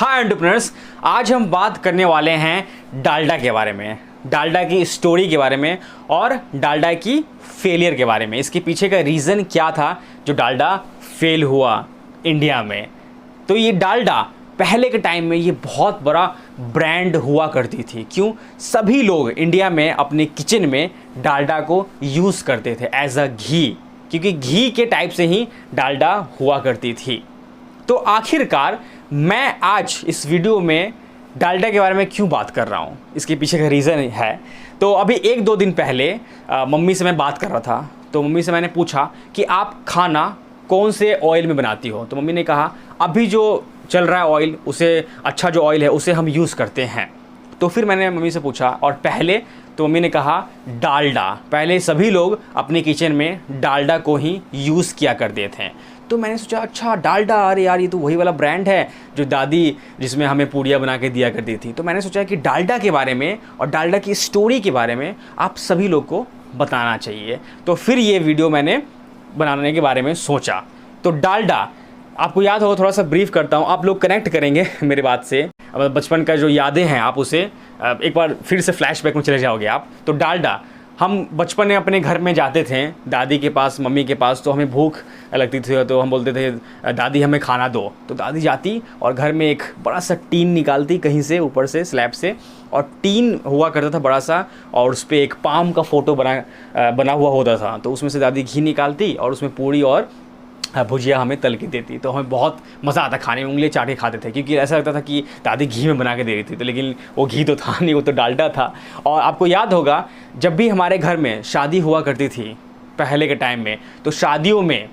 हाय entrepreneurs, आज हम बात करने वाले हैं डालडा के बारे में, डालडा की स्टोरी के बारे में और डालडा की फेलियर के बारे में। इसके पीछे का रीज़न क्या था जो डालडा फेल हुआ इंडिया में। तो ये डालडा पहले के टाइम में ये बहुत बड़ा ब्रांड हुआ करती थी। क्यों? सभी लोग इंडिया में अपने किचन में डालडा को यूज़ करते थे एज अ घी, क्योंकि घी के टाइप से ही डालडा हुआ करती थी। तो आखिरकार मैं आज इस वीडियो में डालडा के बारे में क्यों बात कर रहा हूँ, इसके पीछे का रीज़न है। तो अभी 1-2 दिन पहले मम्मी से मैं बात कर रहा था, तो मम्मी से मैंने पूछा कि आप खाना कौन से ऑयल में बनाती हो। तो मम्मी ने कहा अभी जो चल रहा है ऑयल, उसे अच्छा जो ऑयल है उसे हम यूज़ करते हैं। तो फिर मैंने मम्मी से पूछा और पहले तो मम्मी ने कहा डालडा, पहले सभी लोग अपने किचन में डालडा को ही यूज़ किया करते थे। तो मैंने सोचा अच्छा डालडा, अरे यार ये तो वही वाला ब्रांड है जो दादी जिसमें हमें पूड़ियाँ बना के दिया करती थी। तो मैंने सोचा कि डालडा के बारे में और डालडा की स्टोरी के बारे में आप सभी लोग को बताना चाहिए। तो फिर ये वीडियो मैंने बनाने के बारे में सोचा। तो डालडा आपको याद होगा, थोड़ा सा ब्रीफ करता हूँ, आप लोग कनेक्ट करेंगे मेरे बात से। बचपन का जो यादें हैं आप उसे एक बार फिर से फ्लैशबैक में चले जाओगे आप। तो डालडा, हम बचपन में अपने घर में जाते थे दादी के पास, मम्मी के पास, तो हमें भूख लगती थी तो हम बोलते थे दादी हमें खाना दो। तो दादी जाती और घर में एक बड़ा सा टीन निकालती कहीं से, ऊपर से स्लैब से, और टीन हुआ करता था बड़ा सा, और उस पर एक पाम का फ़ोटो बना हुआ होता था। तो उसमें से दादी घी निकालती और उसमें पूड़ी और भुजिया हमें तल के देती। तो हमें बहुत मज़ा आता खाने में, उंगली चाट के खाते थे, क्योंकि ऐसा लगता था कि दादी घी में बना के दे रही थी। तो लेकिन वो घी तो था नहीं, वो तो डालडा था। और आपको याद होगा जब भी हमारे घर में शादी हुआ करती थी पहले के टाइम में, तो शादियों में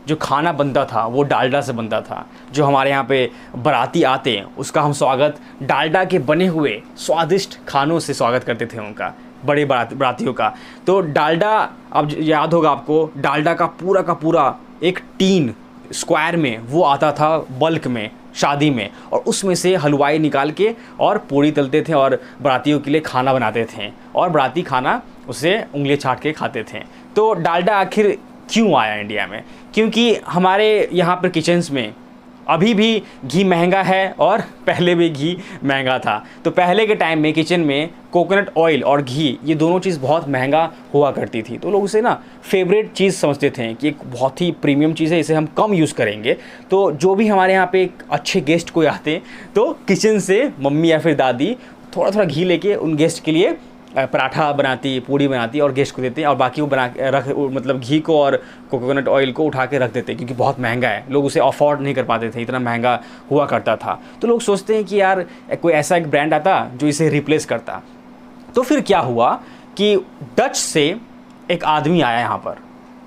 जो खाना बनता था वो डालडा से बनता था। जो हमारे यहाँ पे बाराती आते हैं उसका हम स्वागत डालडा के बने हुए स्वादिष्ट खानों से स्वागत करते थे उनका, बड़े बारातियों का। तो डालडा, अब याद होगा आपको, डालडा का पूरा एक टीन स्क्वायर में वो आता था बल्क में शादी में, और उसमें से हलवाई निकाल के और पूड़ी तलते थे और बारातियों के लिए खाना बनाते थे, और बाराती खाना उसे उंगली चाट के खाते थे। तो डालडा आखिर क्यों आया इंडिया में? क्योंकि हमारे यहाँ पर किचन्स में अभी भी घी महंगा है और पहले भी घी महंगा था। तो पहले के टाइम में किचन में कोकोनट ऑयल और घी, ये दोनों चीज़ बहुत महंगा हुआ करती थी। तो लोग उसे ना फेवरेट चीज़ समझते थे कि एक बहुत ही प्रीमियम चीज़ है, इसे हम कम यूज़ करेंगे। तो जो भी हमारे यहाँ पे एक अच्छे गेस्ट कोई आते तो किचन से मम्मी या फिर दादी थोड़ा घी लेके उन गेस्ट के लिए पराठा बनाती, पूड़ी बनाती और गेस्ट को देते, और बाकी वो मतलब घी को और कोकोनट ऑयल को उठा के रख देते, क्योंकि बहुत महंगा है, लोग उसे अफोर्ड नहीं कर पाते थे, इतना महंगा हुआ करता था। तो लोग सोचते हैं कि यार कोई ऐसा एक ब्रांड आता जो इसे रिप्लेस करता। तो फिर क्या हुआ कि डच से एक आदमी आया यहाँ पर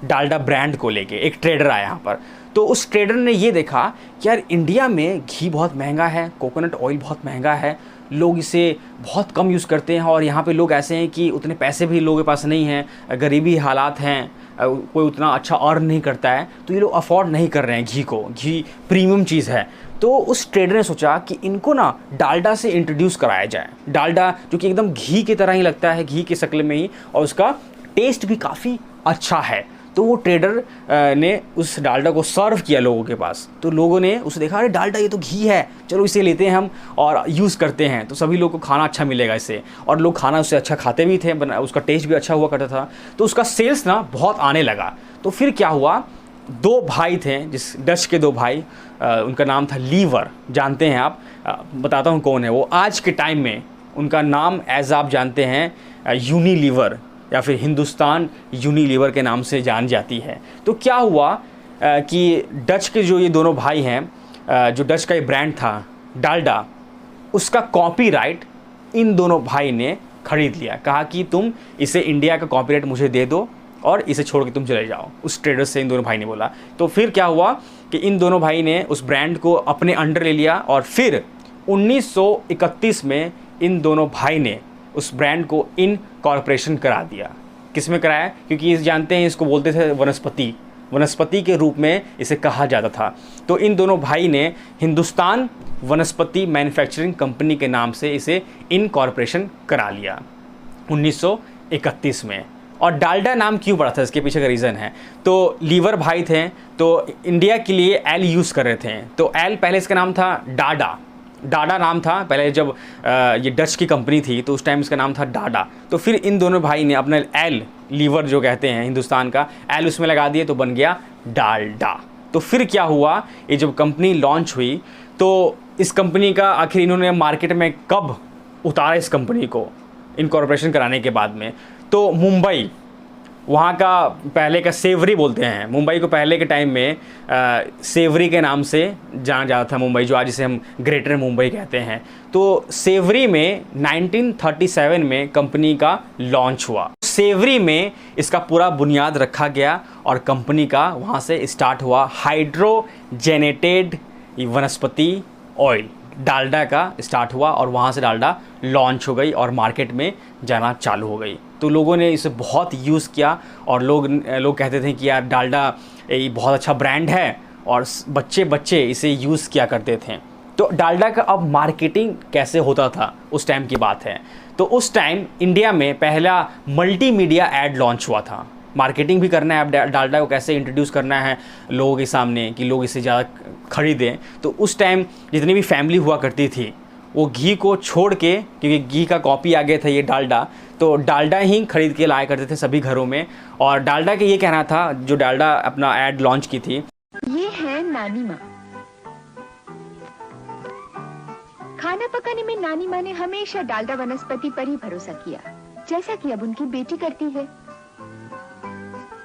डालडा ब्रांड को लेके, एक ट्रेडर आया यहाँ पर। तो उस ट्रेडर ने ये देखा कि यार इंडिया में घी बहुत महंगा है, कोकोनट ऑयल बहुत महंगा है, लोग इसे बहुत कम यूज़ करते हैं, और यहाँ पे लोग ऐसे हैं कि उतने पैसे भी लोगों के पास नहीं हैं, गरीबी हालात हैं, कोई उतना अच्छा अर्न नहीं करता है, तो ये लोग अफोर्ड नहीं कर रहे हैं घी को, घी प्रीमियम चीज़ है। तो उस ट्रेडर ने सोचा कि इनको ना डालडा से इंट्रोड्यूस कराया जाए। डालडा जो कि एकदम घी की तरह ही लगता है, घी के शक्ल में ही, और उसका टेस्ट भी काफ़ी अच्छा है। तो वो ट्रेडर ने उस डालडा को सर्व किया लोगों के पास। तो लोगों ने उसे देखा, अरे डालडा ये तो घी है, चलो इसे लेते हैं हम और यूज़ करते हैं, तो सभी लोग को खाना अच्छा मिलेगा इससे। और लोग खाना उससे अच्छा खाते भी थे, उसका टेस्ट भी अच्छा हुआ करता था। तो उसका सेल्स ना बहुत आने लगा। तो फिर क्या हुआ, 2 भाई थे, जिस डच के 2 भाई, उनका नाम था लीवर, जानते हैं आप, बताता हूँ कौन है वो। आज के टाइम में उनका नाम एज आप जानते हैं यूनिलीवर या फिर हिंदुस्तान यूनिलीवर के नाम से जान जाती है। तो क्या हुआ कि डच के जो ये दोनों भाई हैं, जो डच का ये ब्रांड था डालडा, उसका कॉपीराइट इन दोनों भाई ने खरीद लिया। कहा कि तुम इसे इंडिया का कॉपीराइट मुझे दे दो और इसे छोड़ के तुम चले जाओ। उस ट्रेडर से इन दोनों भाई ने बोला। तो फिर क्या हुआ कि इन दोनों भाई ने उस ब्रांड को अपने अंडर ले लिया, और फिर 1931 में इन दोनों भाई ने उस ब्रांड को इनकॉर्पोरेशन करा दिया। किस में कराया? क्योंकि इस जानते हैं, इसको बोलते थे वनस्पति के रूप में इसे कहा जाता था। तो इन दोनों भाई ने हिंदुस्तान वनस्पति मैन्युफैक्चरिंग कंपनी के नाम से इसे इनकॉर्पोरेशन करा लिया 1931 में। और डालडा नाम क्यों पड़ा था, इसके पीछे का रीज़न है। तो लीवर भाई थे, तो इंडिया के लिए एल यूज़ कर रहे थे, तो एल पहले इसका नाम था डाडा, डाडा नाम था पहले, जब ये डच की कंपनी थी तो उस टाइम इसका नाम था डाडा। तो फिर इन दोनों भाई ने अपना एल, लीवर जो कहते हैं हिंदुस्तान का, एल उसमें लगा दिए तो बन गया डालडा। तो फिर क्या हुआ, ये जब कंपनी लॉन्च हुई तो इस कंपनी का आखिर इन्होंने मार्केट में कब उतारा इस कंपनी को इनकॉर्पोरेशन कराने के बाद में, तो मुंबई, वहाँ का पहले का सेवरी बोलते हैं, मुंबई को पहले के टाइम में सेवरी के नाम से जाना जाता था मुंबई, जो आज इसे हम ग्रेटर मुंबई कहते हैं। तो सेवरी में 1937 में कंपनी का लॉन्च हुआ। सेवरी में इसका पूरा बुनियाद रखा गया और कंपनी का वहाँ से स्टार्ट हुआ हाइड्रोजेनेटेड वनस्पति ऑयल, डालडा का स्टार्ट हुआ और वहाँ से डालडा लॉन्च हो गई और मार्केट में जाना चालू हो गई। तो लोगों ने इसे बहुत यूज़ किया और लोग कहते थे कि यार डालडा ये बहुत अच्छा ब्रांड है, और बच्चे इसे यूज़ किया करते थे। तो डालडा का अब मार्केटिंग कैसे होता था उस टाइम की बात है। तो उस टाइम इंडिया में पहला मल्टीमीडिया ऐड लॉन्च हुआ था। मार्केटिंग भी करना है, अब डालडा को कैसे इंट्रोड्यूस करना है लोगों के सामने कि लोग इसे ज़्यादा खरीदें। तो उस टाइम जितनी भी फैमिली हुआ करती थी वो घी को छोड़ के, क्योंकि घी का कॉपी आ गया था ये डालडा, तो डालडा ही खरीद के लाया करते थे सभी घरों में। और डालडा के ये कहना था, जो डालडा अपना ऐड लॉन्च की थी, ये है नानी माँ। खाना पकाने में नानी माँ ने हमेशा डालडा वनस्पति पर ही भरोसा किया, जैसा कि अब उनकी बेटी करती है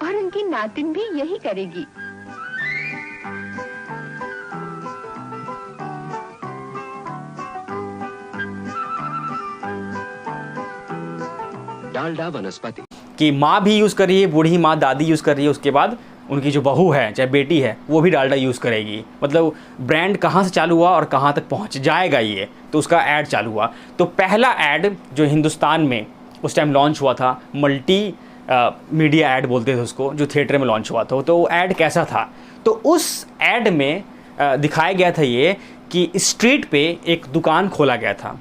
और उनकी नातिन भी यही करेगी। डालडा वनस्पति कि माँ भी यूज़ कर रही है, बूढ़ी माँ, दादी यूज़ कर रही है, उसके बाद उनकी जो बहू है चाहे बेटी है वो भी डालडा यूज़ करेगी। मतलब ब्रांड कहाँ से चालू हुआ और कहाँ तक पहुँच जाएगा ये, तो उसका ऐड चालू हुआ। तो पहला ऐड जो हिंदुस्तान में उस टाइम लॉन्च हुआ था, मल्टी मीडिया ऐड बोलते थे उसको, जो थिएटर में लॉन्च हुआ था। तो वो ऐड कैसा था, तो उस ऐड में दिखाया गया था ये कि स्ट्रीट पे एक दुकान खोला गया था,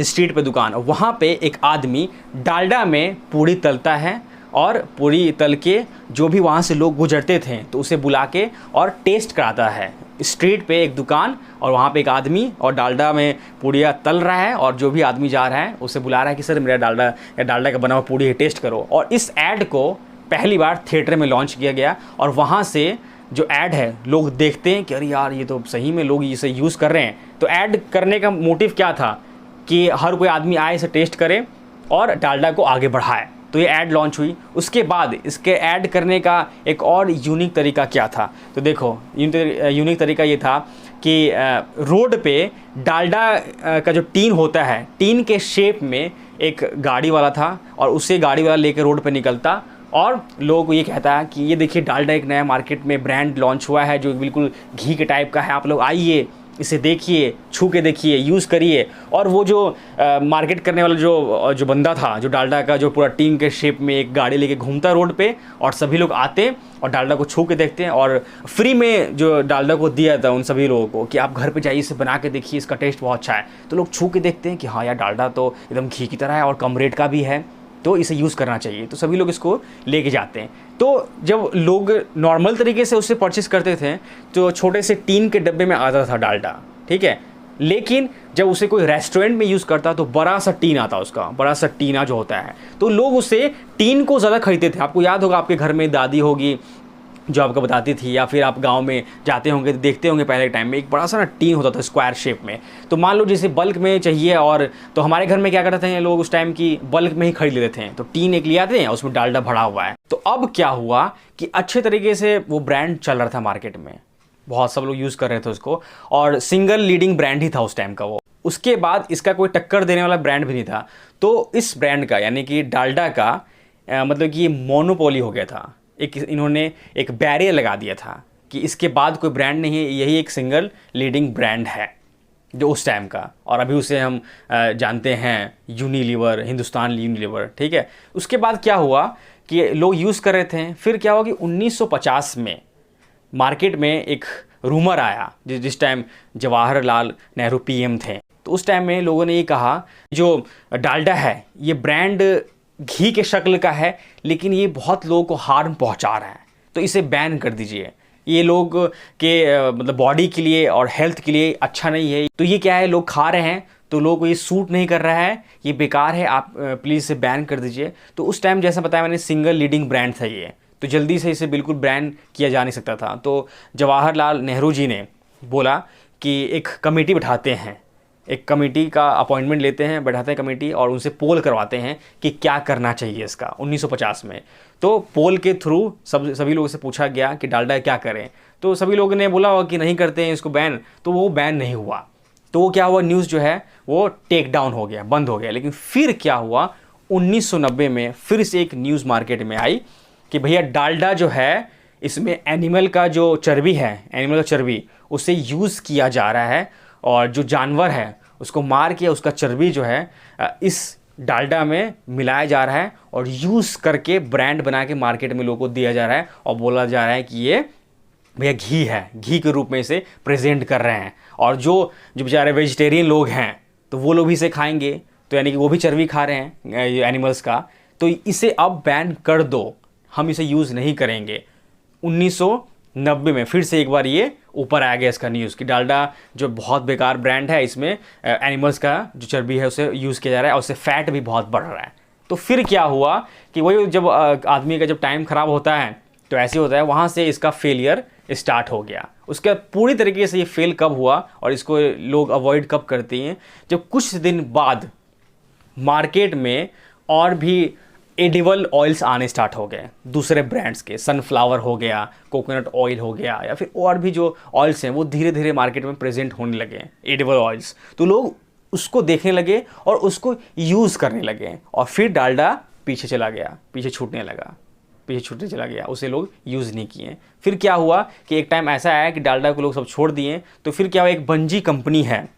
स्ट्रीट पे दुकान, वहाँ पे एक आदमी डालडा में पूड़ी तलता है और पूड़ी तल के जो भी वहाँ से लोग गुजरते थे तो उसे बुला के और टेस्ट कराता है। स्ट्रीट पे एक दुकान और वहाँ पे एक आदमी और डालडा में पूड़ियाँ तल रहा है, और जो भी आदमी जा रहा है उसे बुला रहा है कि सर मेरा डालडा का बना हुआ पूड़ी है, टेस्ट करो। और इस ऐड को पहली बार थिएटर में लॉन्च किया गया और वहाँ से जो ऐड है लोग देखते हैं कि अरे यार ये तो सही में लोग इसे यूज़ कर रहे हैं। तो ऐड करने का मोटिव क्या था कि हर कोई आदमी आए, इसे टेस्ट करे और डालडा को आगे बढ़ाए। तो ये ऐड लॉन्च हुई। उसके बाद इसके ऐड करने का एक और यूनिक तरीका क्या था, तो देखो यूनिक तरीका ये था कि रोड पे डालडा का जो टीन होता है, टीन के शेप में एक गाड़ी वाला था और उसे गाड़ी वाला लेकर रोड पे निकलता और लोगों को ये कहता है कि ये देखिए डालडा एक नया मार्केट में ब्रांड लॉन्च हुआ है जो बिल्कुल घी के टाइप का है, आप लोग आइए, इसे देखिए, छू के देखिए, यूज़ करिए। और वो जो मार्केट करने वाला जो बंदा था, जो डालडा का जो पूरा टीन के शेप में एक गाड़ी लेके घूमता रोड पे, और सभी लोग आते और डालडा को छू के देखते हैं। और फ्री में जो डालडा को दिया था उन सभी लोगों को कि आप घर पे जाइए, इसे बना के देखिए, इसका टेस्ट बहुत अच्छा है। तो लोग छू के देखते हैं कि हाँ यार डालडा तो एकदम घी की तरह है और कम रेट का भी है, तो इसे यूज़ करना चाहिए। तो सभी लोग इसको लेके जाते हैं। तो जब लोग नॉर्मल तरीके से उससे परचेस करते थे तो छोटे से टीन के डब्बे में आता था डालडा, ठीक है। लेकिन जब उसे कोई रेस्टोरेंट में यूज़ करता तो बड़ा सा टीन आता, उसका बड़ा सा टीना जो होता है, तो लोग उससे टीन को ज़्यादा खरीदते थे। आपको याद होगा, आपके घर में दादी होगी जो आपको बताती थी, या फिर आप गांव में जाते होंगे तो देखते होंगे पहले टाइम में एक बड़ा सा ना टीन होता था स्क्वायर शेप में। तो मान लो जैसे बल्क में चाहिए, और तो हमारे घर में क्या करते थे लोग उस टाइम की बल्क में ही खरीद लेते थे, तो टीन एक ले आते हैं उसमें डालडा भरा हुआ है। तो अब क्या हुआ कि अच्छे तरीके से वो ब्रांड चल रहा था मार्केट में, बहुत सब लोग यूज़ कर रहे थे उसको, और सिंगल लीडिंग ब्रांड ही था उस टाइम का वो। उसके बाद इसका कोई टक्कर देने वाला ब्रांड भी नहीं था। तो इस ब्रांड का यानी कि डालडा का मतलब कि ये मोनोपोली हो गया था। इन्होंने एक बैरियर लगा दिया था कि इसके बाद कोई ब्रांड नहीं है, यही एक सिंगल लीडिंग ब्रांड है जो उस टाइम का। और अभी उसे हम जानते हैं यूनिलीवर, हिंदुस्तान यूनिलीवर, ठीक है। उसके बाद क्या हुआ कि लोग यूज़ कर रहे थे। फिर क्या हुआ कि 1950 में मार्केट में एक रूमर आया, जिस टाइम जवाहरलाल नेहरू पीएम थे। तो उस टाइम में लोगों ने ये कहा जो डालडा है ये ब्रांड घी के शक्ल का है, लेकिन ये बहुत लोगों को हार्म पहुंचा रहा है, तो इसे बैन कर दीजिए। ये लोग के मतलब बॉडी के लिए और हेल्थ के लिए अच्छा नहीं है। तो ये क्या है, लोग खा रहे हैं तो लोगों को ये सूट नहीं कर रहा है, ये बेकार है, आप प्लीज़ इसे बैन कर दीजिए। तो उस टाइम जैसा बताया मैंने, सिंगल लीडिंग ब्रांड था ये, तो जल्दी से इसे बिल्कुल बैन किया जा नहीं सकता था। तो जवाहरलाल नेहरू जी ने बोला कि एक कमेटी बिठाते हैं, एक कमेटी का अपॉइंटमेंट लेते हैं, बैठाते हैं कमेटी और उनसे पोल करवाते हैं कि क्या करना चाहिए इसका 1950 में। तो पोल के थ्रू सभी लोगों से पूछा गया कि डालडा क्या करें, तो सभी लोगों ने बोला कि नहीं करते हैं इसको बैन, तो वो बैन नहीं हुआ। तो वो क्या हुआ, न्यूज़ जो है वो टेक डाउन हो गया, बंद हो गया। लेकिन फिर क्या हुआ, 1990 में फिर से एक न्यूज़ मार्केट में आई कि भैया डालडा जो है इसमें एनिमल का जो चर्बी है, एनिमल का चर्बी उसे यूज़ किया जा रहा है और जो जानवर है उसको मार के उसका चर्बी जो है इस डालडा में मिलाया जा रहा है और यूज़ करके ब्रांड बना के मार्केट में लोगों को दिया जा रहा है और बोला जा रहा है कि ये भैया घी है, घी के रूप में इसे प्रेजेंट कर रहे हैं। और जो बेचारे वेजिटेरियन लोग हैं तो वो लोग भी इसे खाएंगे, तो यानी कि वो भी चर्बी खा रहे हैं एनिमल्स का, तो इसे अब बैन कर दो, हम इसे यूज़ नहीं करेंगे। 1990 में फिर से एक बार ये ऊपर आ गया इसका न्यूज़ कि डालडा जो बहुत बेकार ब्रांड है, इसमें एनिमल्स का जो चर्बी है उसे यूज़ किया जा रहा है और उससे फैट भी बहुत बढ़ रहा है। तो फिर क्या हुआ कि वही जब आदमी का जब टाइम ख़राब होता है तो ऐसे होता है, वहाँ से इसका फेलियर स्टार्ट हो गया। उसके पूरी तरीके से ये फेल कब हुआ और इसको लोग अवॉइड कब करते हैं, जब कुछ दिन बाद मार्केट में और भी एडिबल ऑयल्स आने स्टार्ट हो गए दूसरे ब्रांड्स के, सनफ्लावर हो गया, कोकोनट ऑयल हो गया, या फिर और भी जो ऑयल्स हैं वो धीरे धीरे मार्केट में प्रेजेंट होने लगे, एडिबल ऑयल्स। तो लोग उसको देखने लगे और उसको यूज़ करने लगे और फिर डालडा पीछे चला गया, पीछे छूटने चला गया, उसे लोग यूज़ नहीं किए। फिर क्या हुआ कि एक टाइम ऐसा आया कि डालडा को लोग सब छोड़ दिए। तो फिर क्या हुआ, एक बंजी कंपनी है,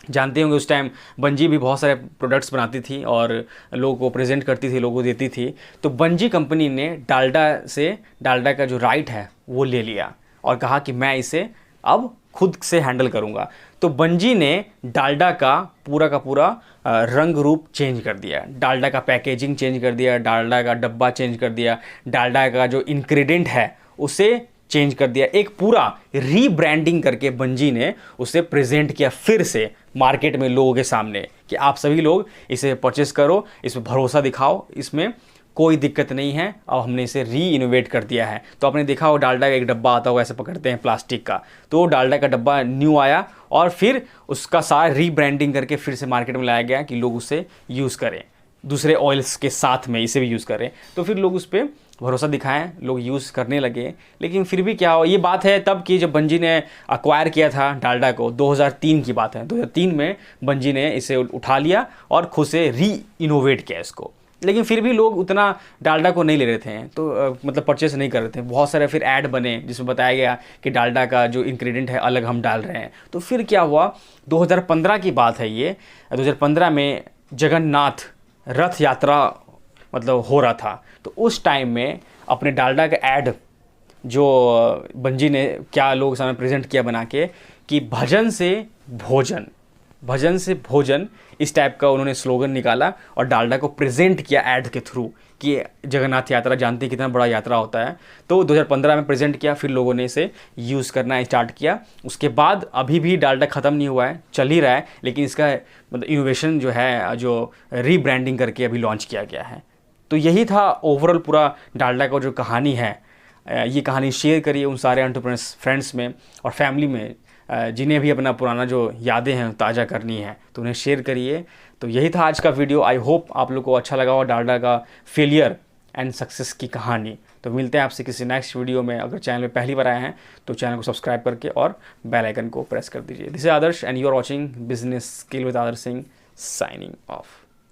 जानते होंगे उस टाइम बंजी भी बहुत सारे प्रोडक्ट्स बनाती थी और लोगों को प्रेजेंट करती थी, लोगों को देती थी। तो बंजी कंपनी ने डालडा का जो राइट है वो ले लिया और कहा कि मैं इसे अब खुद से हैंडल करूँगा। तो बंजी ने डालडा का पूरा रंग रूप चेंज कर दिया, डालडा का पैकेजिंग चेंज कर दिया, डालडा का डब्बा चेंज कर दिया, डालडा का जो इंग्रेडिएंट है उसे चेंज कर दिया, एक पूरा रीब्रांडिंग करके बंजी ने उसे प्रेजेंट किया फिर से मार्केट में लोगों के सामने कि आप सभी लोग इसे परचेस करो, इसमें भरोसा दिखाओ, इसमें कोई दिक्कत नहीं है। अब हमने इसे री इनोवेट कर दिया है। तो आपने देखा हो डालडा का एक डब्बा आता होगा, ऐसे पकड़ते हैं प्लास्टिक का, तो डालडा का डब्बा न्यू आया और फिर उसका सारा रीब्रांडिंग करके फिर से मार्केट में लाया गया कि लोग उसे यूज़ करें, दूसरे ऑयल्स के साथ में इसे भी यूज़ करें। तो फिर लोग उस पर भरोसा दिखाएं, लोग यूज़ करने लगे। लेकिन फिर भी क्या हो, ये बात है तब की जब बंजी ने अक्वायर किया था डालडा को, 2003 की बात है। 2003 में बंजी ने इसे उठा लिया और खुद से री इनोवेट किया इसको। लेकिन फिर भी लोग उतना डालडा को नहीं ले रहे थे, तो मतलब परचेस नहीं कर रहे थे। बहुत सारे फिर ऐड बने जिसमें बताया गया कि डालडा का जो इंग्रेडिएंट है अलग हम डाल रहे हैं। तो फिर क्या हुआ, 2015 की बात है ये, 2015 में जगन्नाथ रथ यात्रा मतलब हो रहा था। तो उस टाइम में अपने डालडा का ऐड जो बंजी ने क्या लोग सामने प्रेजेंट किया बना के कि भजन से भोजन, इस टाइप का उन्होंने स्लोगन निकाला और डालडा को प्रेजेंट किया ऐड के थ्रू कि जगन्नाथ यात्रा, जानते हैं कितना बड़ा यात्रा होता है। तो 2015 में प्रेजेंट किया, फिर लोगों ने इसे यूज़ करना स्टार्ट किया। उसके बाद अभी भी डालडा ख़त्म नहीं हुआ है, चल ही रहा है, लेकिन इसका मतलब इनोवेशन जो है, जो रीब्रांडिंग करके अभी लॉन्च किया गया है। तो यही था ओवरऑल पूरा डालडा का जो कहानी है। ये कहानी शेयर करिए उन सारे एंटरप्रेन्योर्स फ्रेंड्स में और फैमिली में जिन्हें भी अपना पुराना जो यादें हैं ताज़ा करनी है, तो उन्हें शेयर करिए। तो यही था आज का वीडियो। आई होप आप लोग को अच्छा लगा हो डालडा का फेलियर एंड सक्सेस की कहानी। तो मिलते हैं आपसे किसी नेक्स्ट वीडियो में। अगर चैनल में पहली बार आए हैं तो चैनल को सब्सक्राइब करके और बेल आइकन को प्रेस कर दीजिए। This is Adarsh and you are watching business skill with Adarsh Singh, signing of.